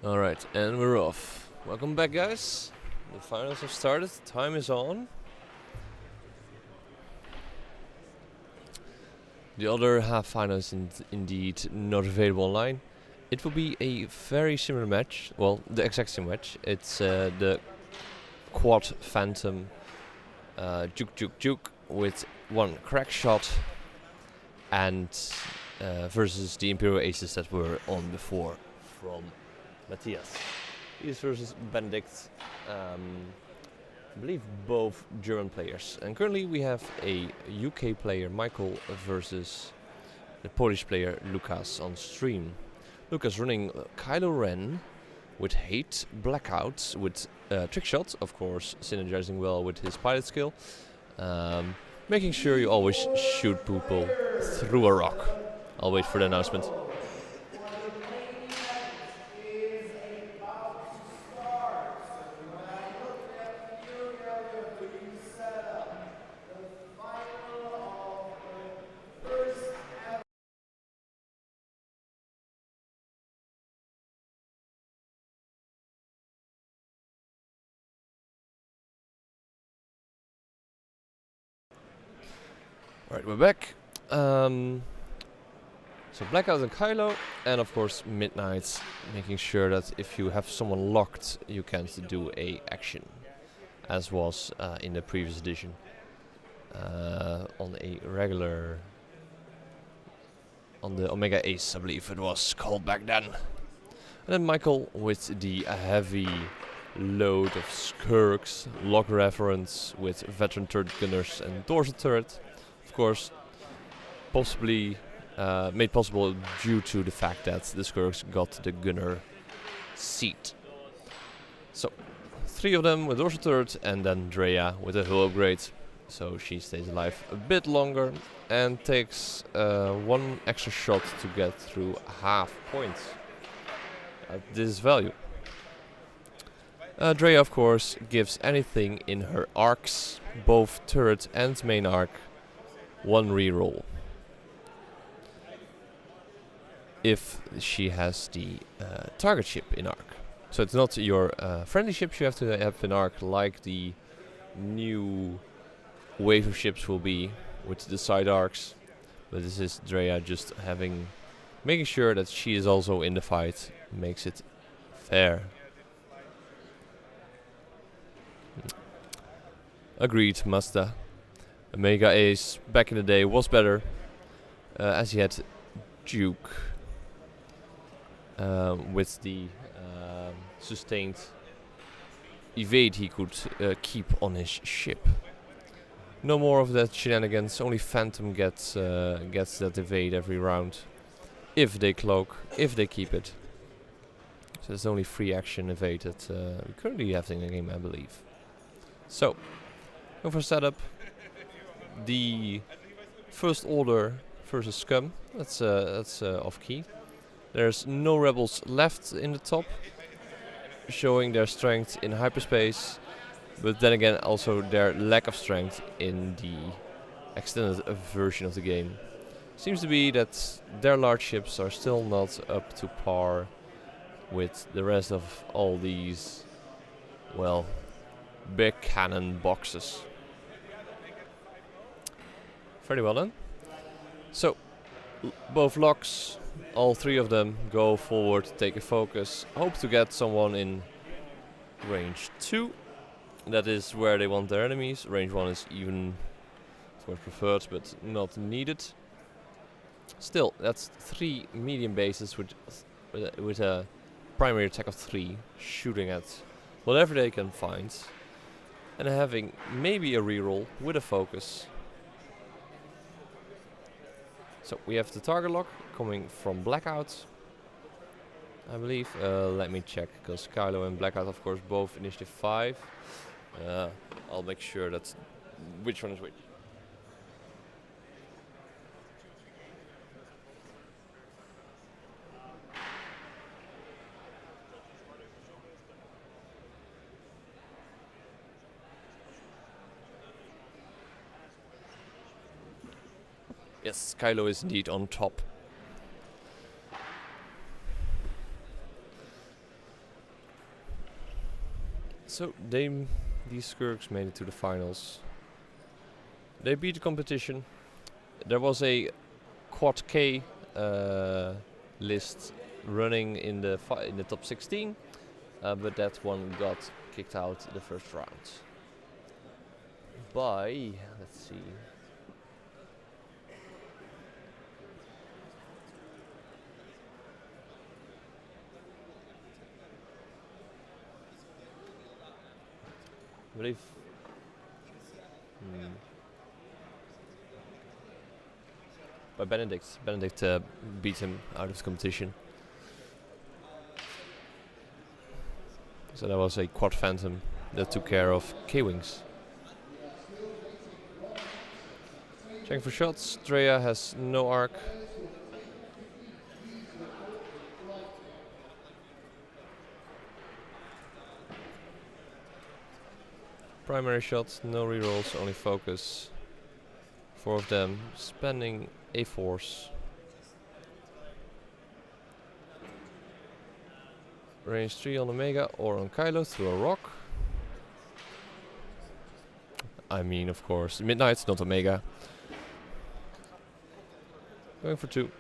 Alright, and we're off. Welcome back, guys. The finals have started, time is on. The other half final is indeed not available online. It will be a very similar match, well, the exact same match. It's the quad phantom juke with one crack shot and versus the Imperial Aces that were on before from Matthias. He's versus Benedict. I believe both German players. And currently we have a UK player, Michael, versus the Polish player, Lukasz, on stream. Lukasz running Kylo Ren with Hate, Blackout, with Trick Shot, of course, synergizing well with his pilot skill. Making sure you always shoot people through a rock. I'll wait for the announcement. Alright, we're back. So Blackout and Kylo, and of course Midnight, making sure that if you have someone locked, you can't do a action, as was in the previous edition. On a regular, on the Omega Ace, I believe it was called back then. And then Michael with the heavy load of Skirks, lock reference with veteran turret gunners and dorsal turret. Of course, possibly made possible due to the fact that the Skirks got the gunner seat. So, 3 of them with dorsal turret and then Drea with a hull upgrade. So she stays alive a bit longer and takes 1 extra shot to get through half points at this value. Drea, of course, gives anything in her arcs, both turret and main arc, 1 reroll. If she has the target ship in arc. So it's not your friendly ships you have to have in arc like the new wave of ships will be with the side arcs. But this is Drea just making sure that she is also in the fight, makes it fair. Agreed, Mazda. Omega Ace back in the day was better, as he had Duke with the sustained evade he could keep on his ship. No more of that shenanigans, only Phantom gets that evade every round. If they cloak, if they keep it. So there's only free action evade that we currently have in the game, I believe. So, go for setup. The First Order versus Scum, that's off key. There's no rebels left in the top, showing their strength in hyperspace, but then again also their lack of strength in the extended version of the game. Seems to be that their large ships are still not up to par with the rest of all these, well, big cannon boxes. Very well done. So, both locks, all 3 of them go forward, take a focus, hope to get someone in range 2. That is where they want their enemies. Range 1 is even, of course, preferred, but not needed. Still, that's 3 medium bases with a primary attack of 3, shooting at whatever they can find, and having maybe a reroll with a focus. So we have the target lock coming from Blackout, I believe. Let me check, because Kylo and Blackout, of course, both initiative 5. I'll make sure that which one is which. Yes, Kylo is indeed on top. So these Skurks made it to the finals. They beat the competition. There was a quad K list running in the top 16, but that one got kicked out the first round by, let's see, I believe by Benedict. Benedict beat him out of the competition. So that was a quad Phantom that took care of K-Wings. Checking for shots. Drea has no arc. Primary shots, no rerolls, only focus. 4 of them spending a force. Range 3 on Omega or on Kylo through a rock. I mean, of course, Midnight's not Omega. Going for 2.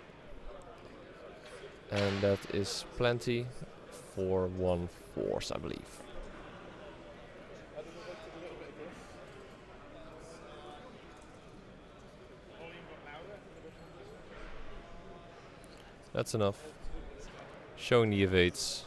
And that is plenty for 1 force, I believe. That's enough. Showing the evades.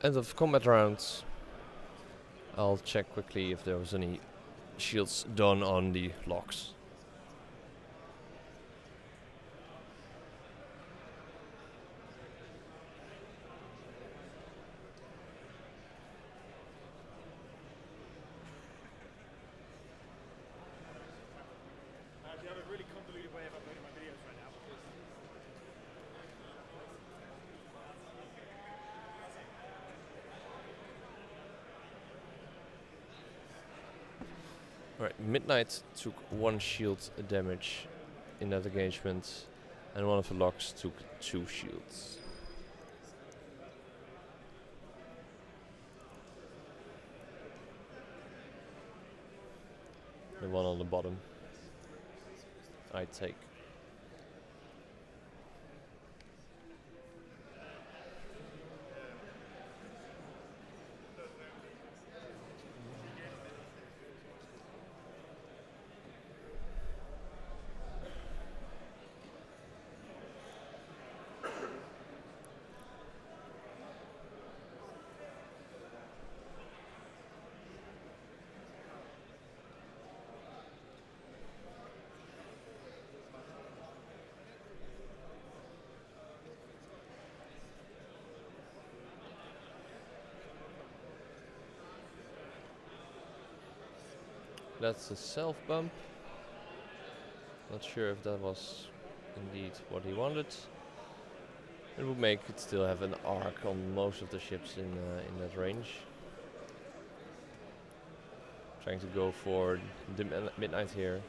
End of combat rounds. I'll check quickly if there was any shields done on the locks. Right, Midnight took 1 shield damage in that engagement, and one of the locks took 2 shields. The one on the bottom I take. That's a self bump. Not sure if that was indeed what he wanted. It would make it still have an arc on most of the ships in that range. Trying to go for the Midnight here.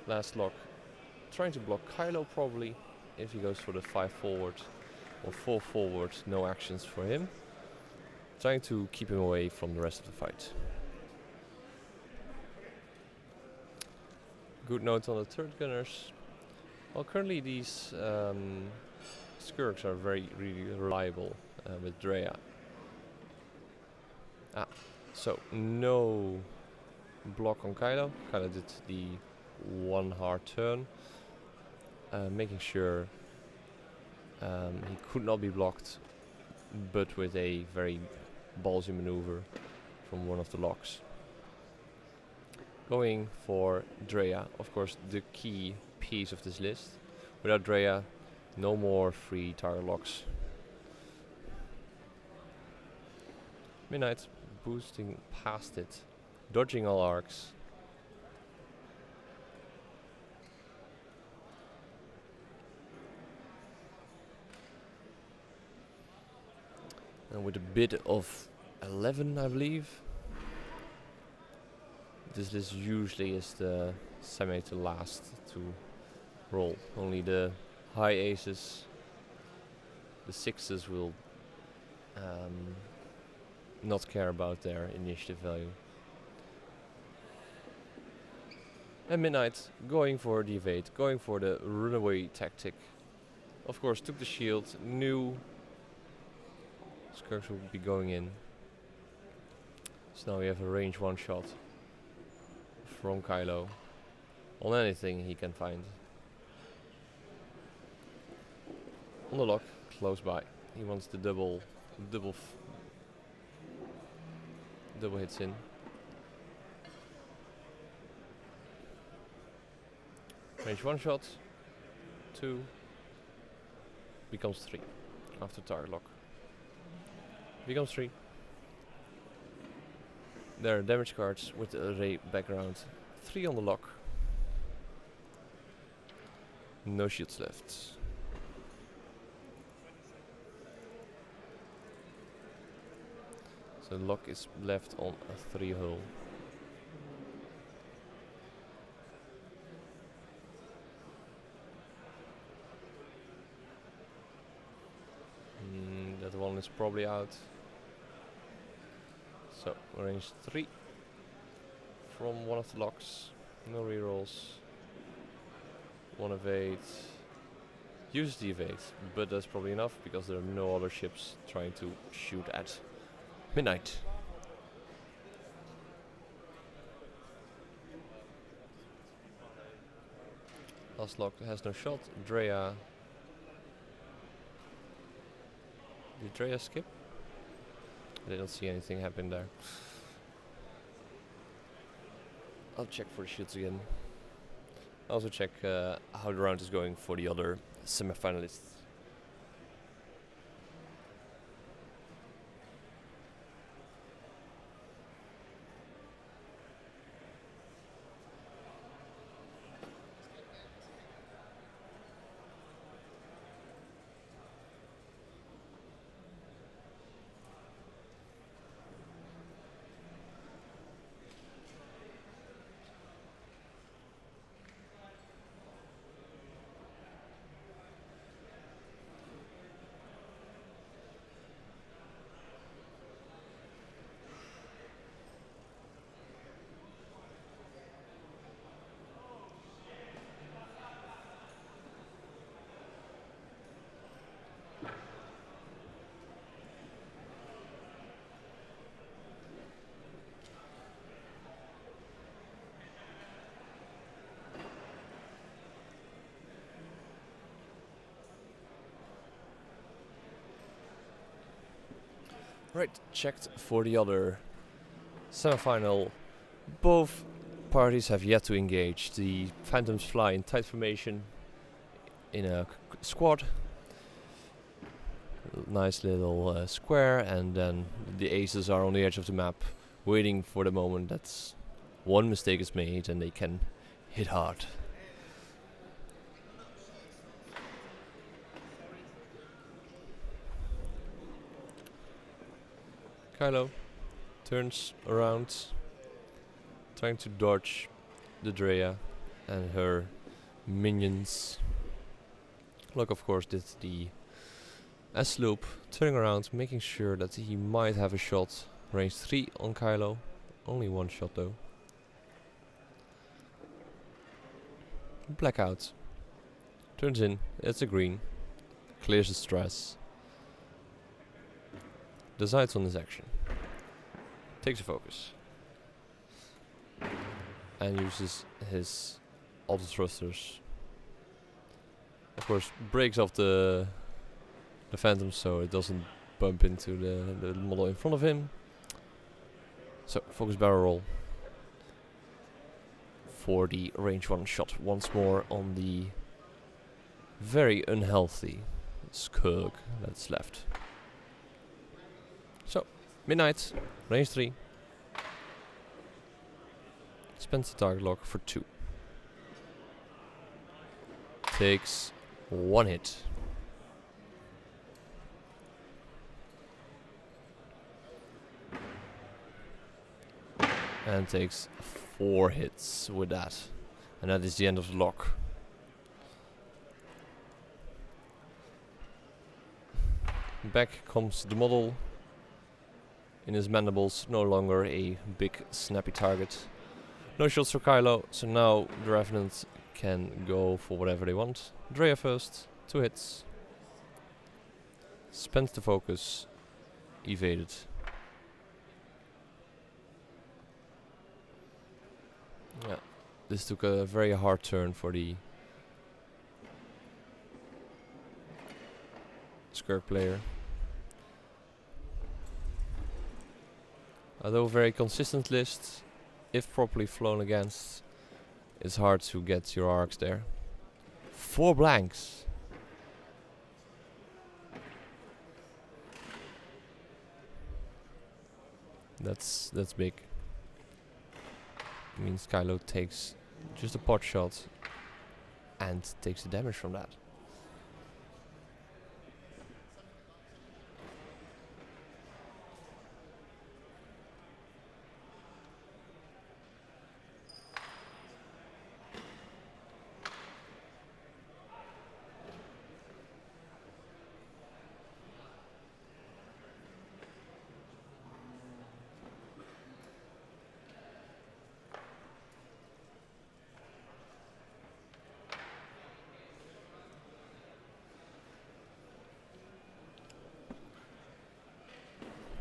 Last lock. Trying to block Kylo probably. If he goes for the 5 forward or 4 forward, no actions for him. Trying to keep him away from the rest of the fight. Good note on the turret gunners. Well, currently these Skurks are really reliable with Drea. So no block on Kylo. Kylo did the 1 hard turn, making sure he could not be blocked, but with a very ballsy maneuver from one of the locks. Going for Drea, of course the key piece of this list. Without Drea, no more free target locks. Midnight boosting past it, dodging all arcs. And with a bid of 11, I believe. this list usually is the semi to last to roll. Only the high aces, the sixes will not care about their initiative value. And Midnight going for the evade, going for the runaway tactic. Of course, took the shield, knew Skirks would be going in. So now we have a range one shot from Kylo on anything he can find. On the lock, close by. He wants the double hits in. Range one shot, 2, becomes 3 after target lock. Becomes 3. There are damage cards with the array background. 3 on the lock. No shields left. So the lock is left on a 3 hull. That one is probably out. So range 3 from one of the locks. No rerolls. One evade. Uses the evade, but that's probably enough because there are no other ships trying to shoot at Midnight. Last lock has no shot. Drea. Did Drea skip? I didn't see anything happen there. I'll check for the shields again. I'll also check how the round is going for the other semi-finalists. Right, checked for the other semi-final. Both parties have yet to engage. The Phantoms fly in tight formation in a squad. Nice little square, and then the aces are on the edge of the map, waiting for the moment that one mistake is made and they can hit hard. Kylo turns around, trying to dodge the Drea and her minions. Luke, of course, did the S-loop, turning around, making sure that he might have a shot. Range 3 on Kylo, only one shot though. Blackout, turns in, it's a green, clears the stress. Decides on his action. Takes a focus. And uses his auto thrusters. Of course, breaks off the Phantom so it doesn't bump into the model in front of him. So, focus barrel roll. For the range 1 shot once more on the very unhealthy Skirk that's left. So, Midnight, range 3. Spends the target lock for 2. Takes 1 hit. And takes 4 hits with that. And that is the end of the lock. Back comes the model. In his mandibles, no longer a big snappy target. No shots for Kylo, so now the Revenant can go for whatever they want. Drea first, 2 hits. Spent the focus, evaded. Yeah, this took a very hard turn for the Skirk player. Although a very consistent list, if properly flown against, it's hard to get your arcs there. 4 blanks. That's big. Means Kylo takes just a pot shot and takes the damage from that.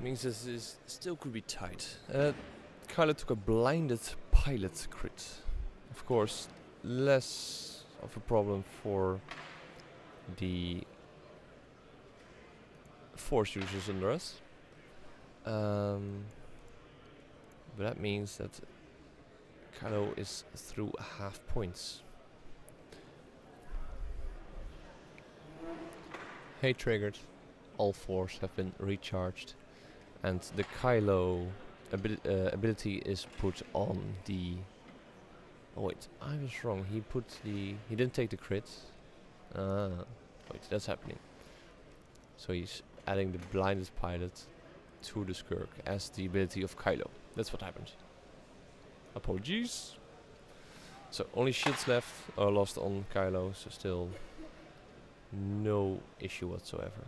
Means this is still could be tight. Kylo took a blinded pilot crit. Of course, less of a problem for the force users under us. But that means that Kylo is through half points. Hate triggered. All 4s have been recharged. And the Kylo ability is put on the... Oh wait, I was wrong. He didn't take the crit. Wait, that's happening. So he's adding the blinded pilot to the Skirk as the ability of Kylo. That's what happened. Apologies. So only shields left are lost on Kylo, so still no issue whatsoever.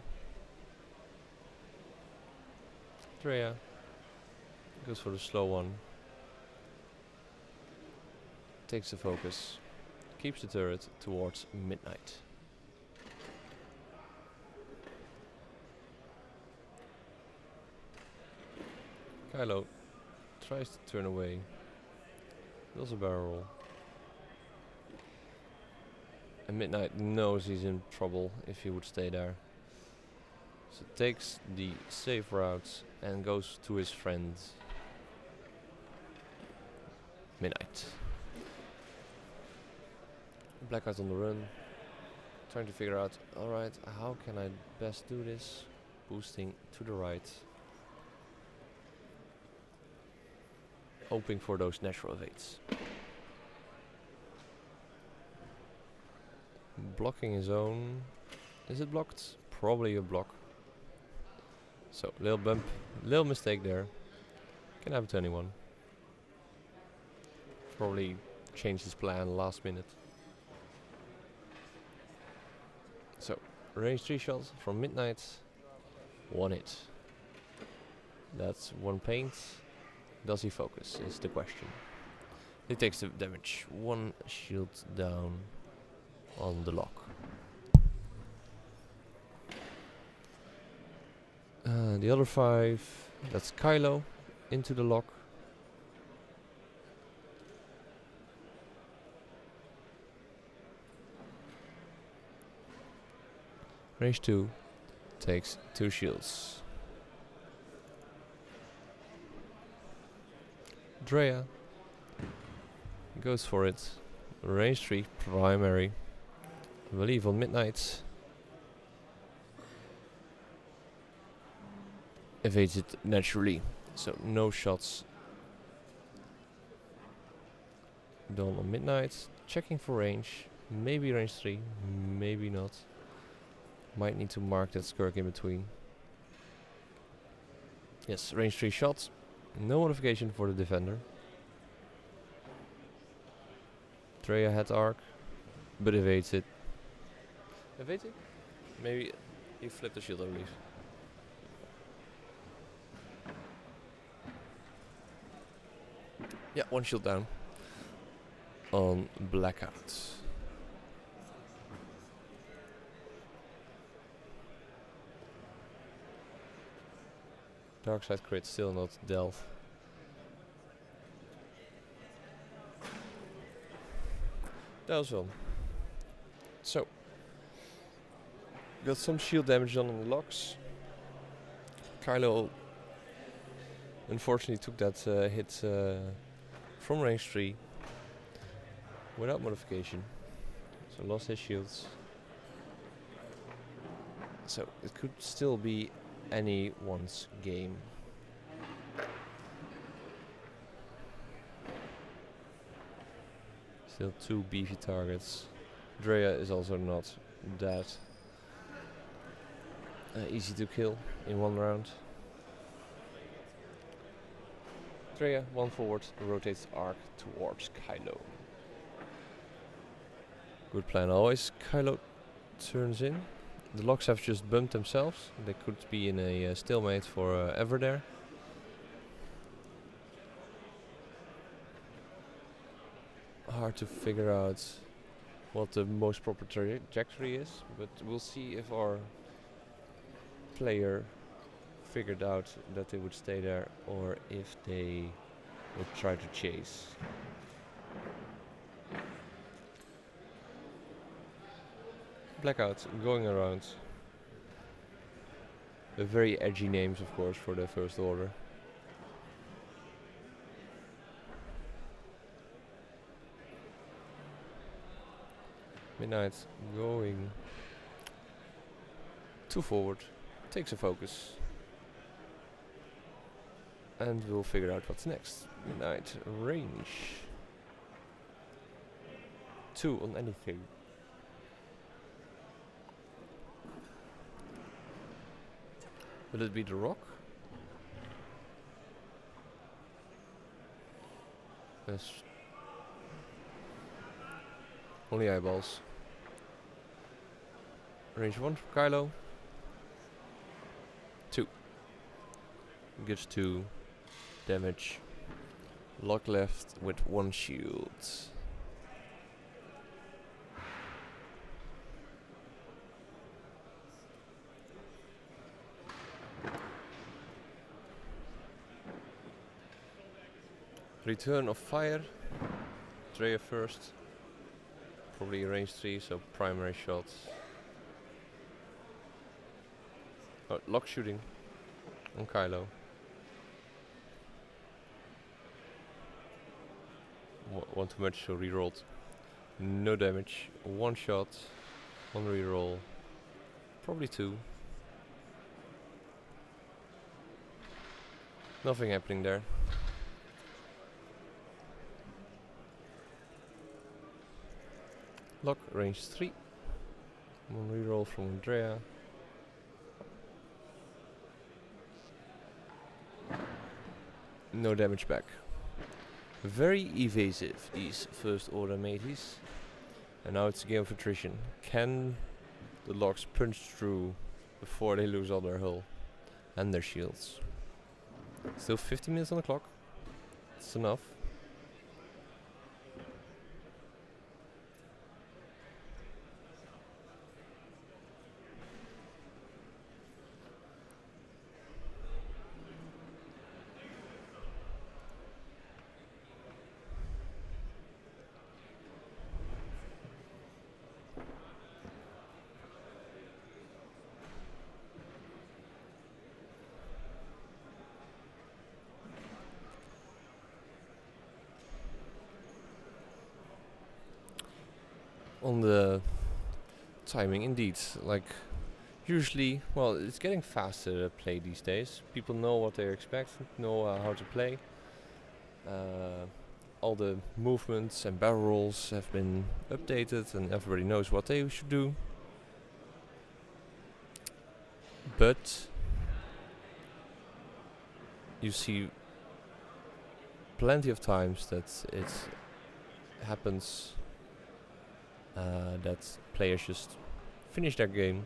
Drea goes for the slow one. Takes the focus. Keeps the turret towards midnight. Kylo tries to turn away. Does a barrel roll. And Midnight knows he's in trouble if he would stay there. So takes the safe route and goes to his friend Midnight. Black Eyes on the run, trying to figure out, alright, how can I best do this? Boosting to the right. Hoping for those natural evades. Blocking his own. Is it blocked? Probably a block. So, little bump, little mistake there. Can happen to anyone. Probably changed his plan last minute. So, range 3 shots from Midnight. 1 hit. That's 1 paint. Does he focus is the question. He takes the damage. 1 shield down on the lock. The other 5, that's Kylo into the lock. Range 2 takes 2 shields. Drea goes for it. Range 3 primary. I believe on Midnight. Evades it naturally, so no shots done on Midnight. Checking for range, maybe range 3, maybe not. Might need to mark that Skirk in between. Yes, range 3 shots. No modification for the defender. Drea had arc, but evades it. Evades it? Maybe he flipped the shield, I believe. Yeah, one shield down on Blackout. Dark side crit still not dealt. That was one. So, got some shield damage on the locks. Kylo unfortunately took that hit from range 3 without modification, so lost his shields. So it could still be anyone's game. Still 2 beefy targets. Drea is also not that easy to kill in one round. Drea, one forward, rotates arc towards Kylo. Good plan always. Kylo turns in. The locks have just bumped themselves. They could be in a stalemate for ever there. Hard to figure out what the most proper trajectory is, but we'll see if our player figured out that they would stay there or if they would try to chase. Blackout going around. Very edgy names, of course, for the First Order. Midnight going 2 forward, takes a focus, and we'll figure out what's next. Midnight range 2 on anything. Will it be the rock? Yes. Only eyeballs. Range 1 for Kylo. 2. Gives 2 damage. Lock left with 1 shield. Return of fire. Drea first. Probably range 3, so primary shots. Oh, lock shooting on Kylo. One too much, so rerolled. No damage. 1 shot. 1 reroll. Probably 2. Nothing happening there. Lock range 3. 1 reroll from Drea. No damage back. Very evasive, these First Order mateys. And now it's a game of attrition. Can the locks punch through before they lose all their hull and their shields? Still 50 minutes on the clock. It's enough. On the timing, indeed, like usually, well, it's getting faster to play these days. People know what they expect, know how to play. All the movements and barrel rolls have been updated and everybody knows what they should do. But you see plenty of times that it happens that players just finish their game,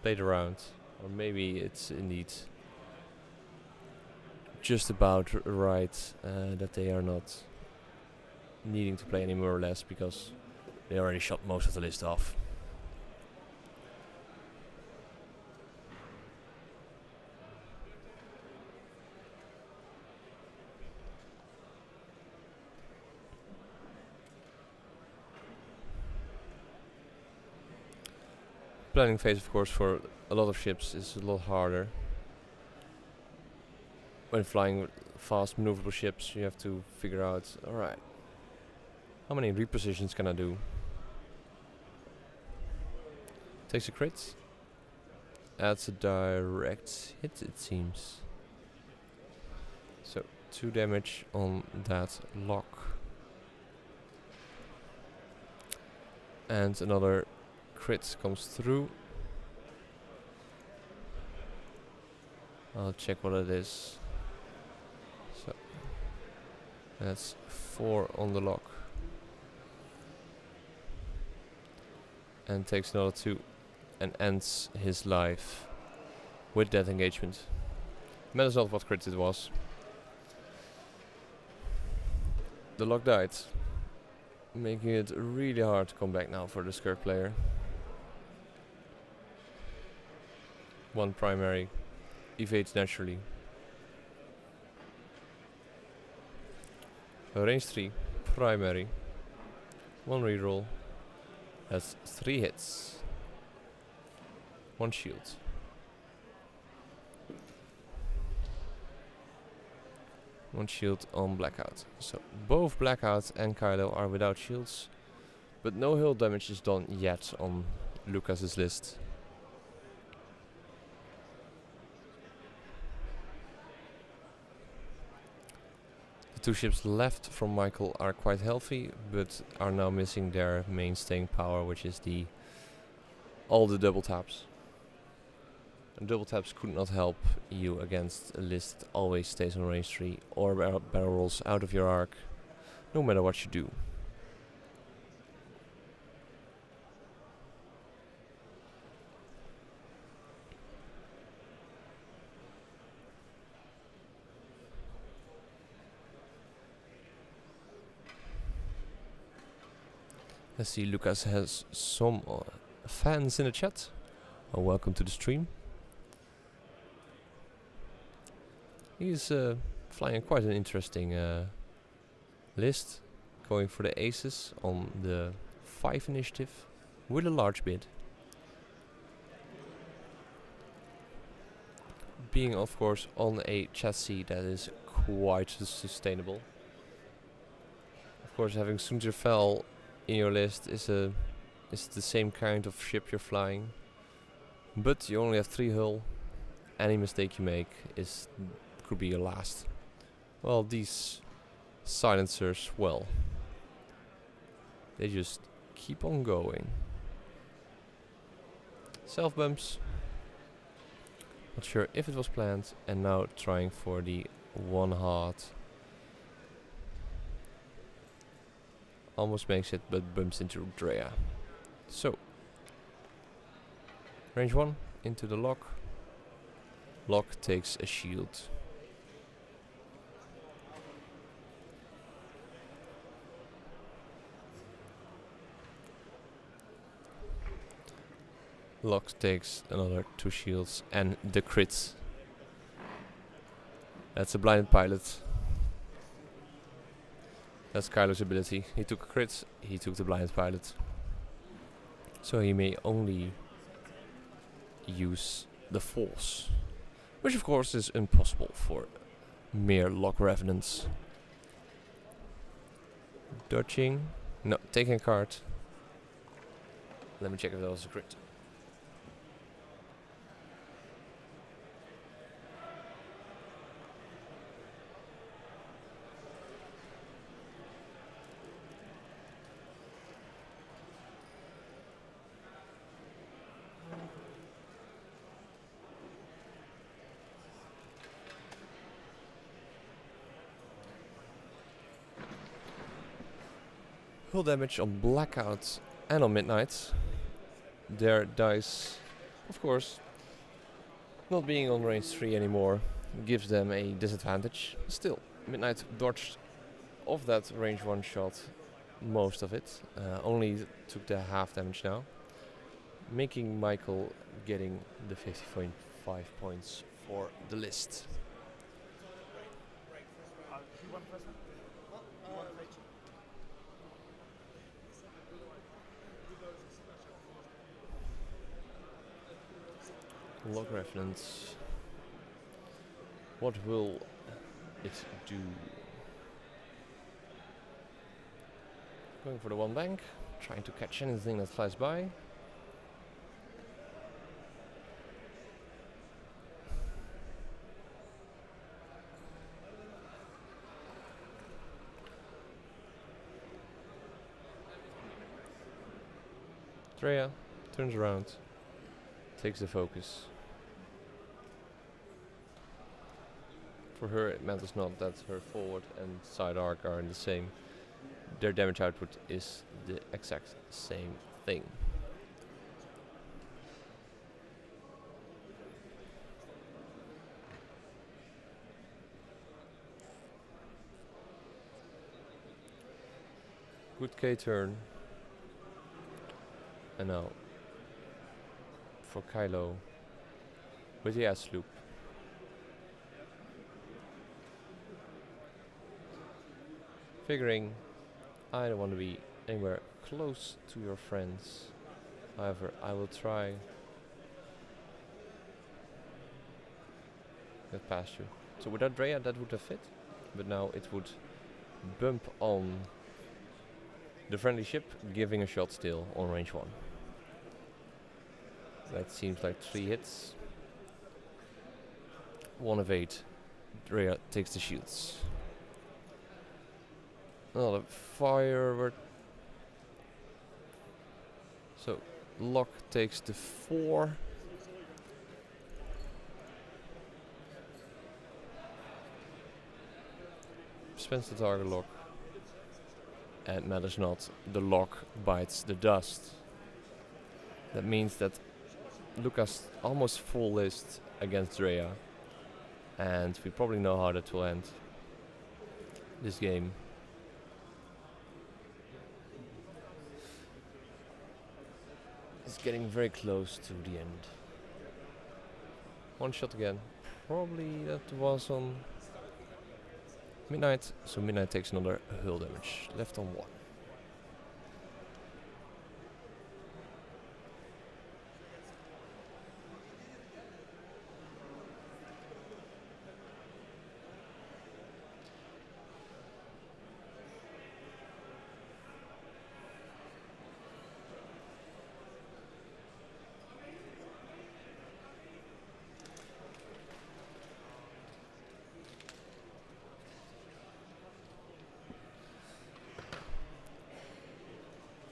played around, or maybe it's indeed just about right that they are not needing to play any more or less because they already shot most of the list off. Planning phase, of course, for a lot of ships is a lot harder. When flying with fast maneuverable ships, you have to figure out, alright, how many repositions can I do? Takes a crit. Adds a direct hit, it seems. So 2 damage on that lock. And another crit comes through. I'll check what it is. So that's 4 on the lock. And takes another 2 and ends his life with that engagement. Matters not what crit it was. The lock died, making it really hard to come back now for the Skirk player. 1 primary, evades naturally. Range 3, primary, 1 reroll. That's 3 hits. 1 shield. One shield on Blackout. So both Blackout and Kylo are without shields, but no hull damage is done yet on Lukasz's list. The 2 ships left from Michael are quite healthy, but are now missing their main staying power, which is all the double taps. And double taps could not help you against a list that always stays on range 3 or barrel rolls out of your arc, no matter what you do. Let's see, Lukasz has some fans in the chat. Welcome to the stream. He's flying quite an interesting list, going for the aces on the 5 initiative with a large bid. Being of course on a chassis that is quite sustainable. Of course, having Sunterfell in your list is the same kind of ship you're flying, but you only have 3 hull. Any mistake you make could be your last. Well, these silencers, well, they just keep on going. Self bumps. Not sure if it was planned, and now trying for the 1 heart. Almost makes it, but bumps into Drea. So, range 1 into the lock. Lock takes a shield. Lock takes another 2 shields and the crit. That's a blinded pilot. That's Kylo's ability. He took a crit, he took the blinded pilot. So he may only use the force, which of course is impossible for mere lock revenants. Dodging. No, taking a card. Let me check if that was a crit. Hull damage on Blackout And on Midnight, their dice, of course, not being on range 3 anymore, gives them a disadvantage. Still, Midnight dodged off that range 1 shot most of it. Only took the half damage now, making Michael getting the 50.5 points for the list. Log reference. What will it do? Going for the one bank, trying to catch anything that flies by. Drea turns around, takes the focus. For her, it matters not that her forward and side arc are in the same. Their damage output is the exact same thing. Good K turn. And now for Kylo with the S loop. Figuring I don't want to be anywhere close to your friends. However, I will try get past you. So without Drea that would have fit, but now it would bump on the friendly ship, giving a shot still on range 1. That seems like 3 hits. 1 of 8. Drea takes the shields. Another firework. So Locke takes the 4. Spends the target lock. And matters not, the lock bites the dust. That means that Lukasz almost full list against Drea. And we probably know how that will end. This game. It's getting very close to the end. 1 shot again. Probably that was on Midnight. So Midnight takes another hull damage. Left on 1.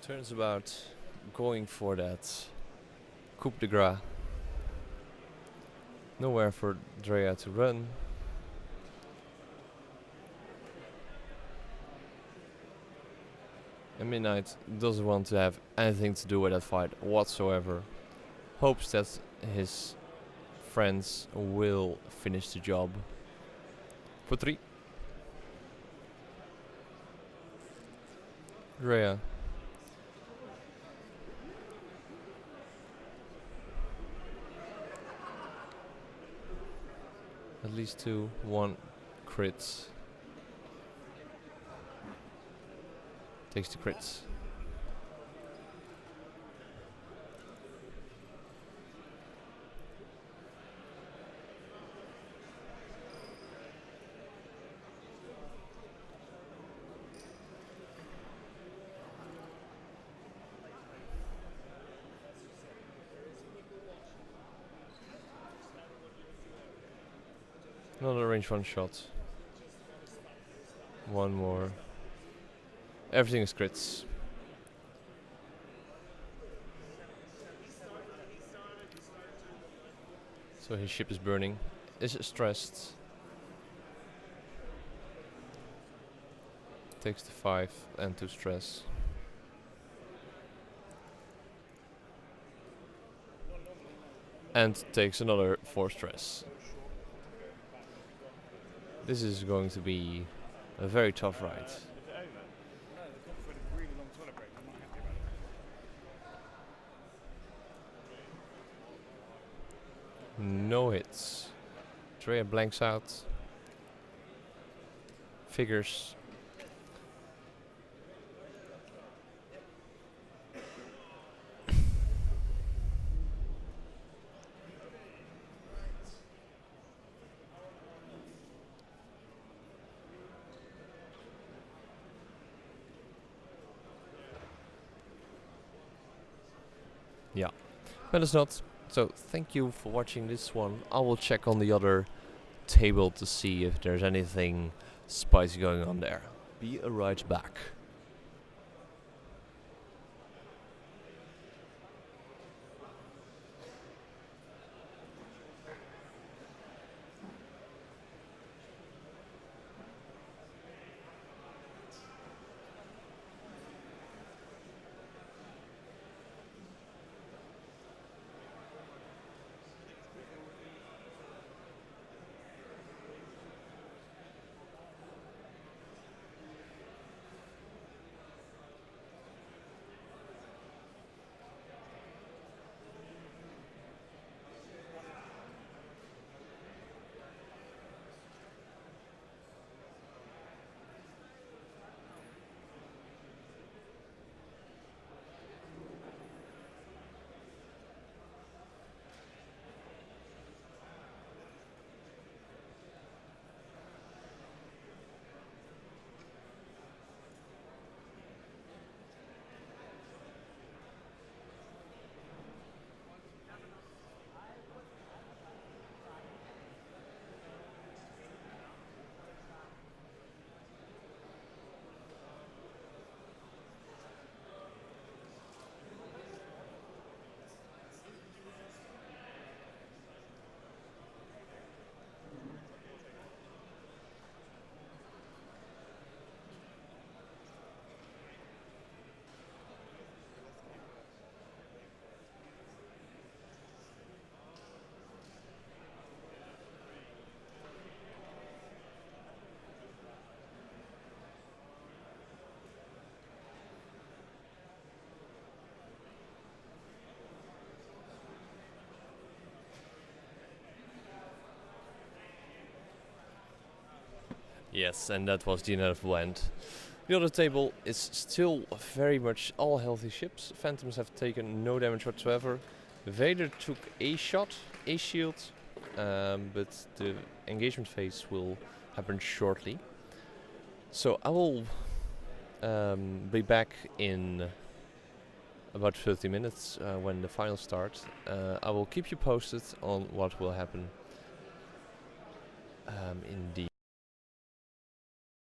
Turns about going for that coup de grace. Nowhere for Drea to run. And Midnight doesn't want to have anything to do with that fight whatsoever. Hopes that his friends will finish the job. For 3. Drea. At least 2, 1 crits. Takes the crits. Another range 1 shot. 1 more. Everything is crits. So his ship is burning. Is stressed. Takes the 5 and 2 stress. and takes another 4 stress. This is going to be a very tough ride. No hits. Drea blanks out. Figures. Yeah, but it's not. So thank you for watching this one. I will check on the other table to see if there's anything spicy going on there. Be right back. Yes, and that was the inevitable end. The other table is still very much all healthy ships. Phantoms have taken no damage whatsoever. Vader took a shot, a shield, but the engagement phase will happen shortly. So I will be back in about 30 minutes when the final starts. I will keep you posted on what will happen in the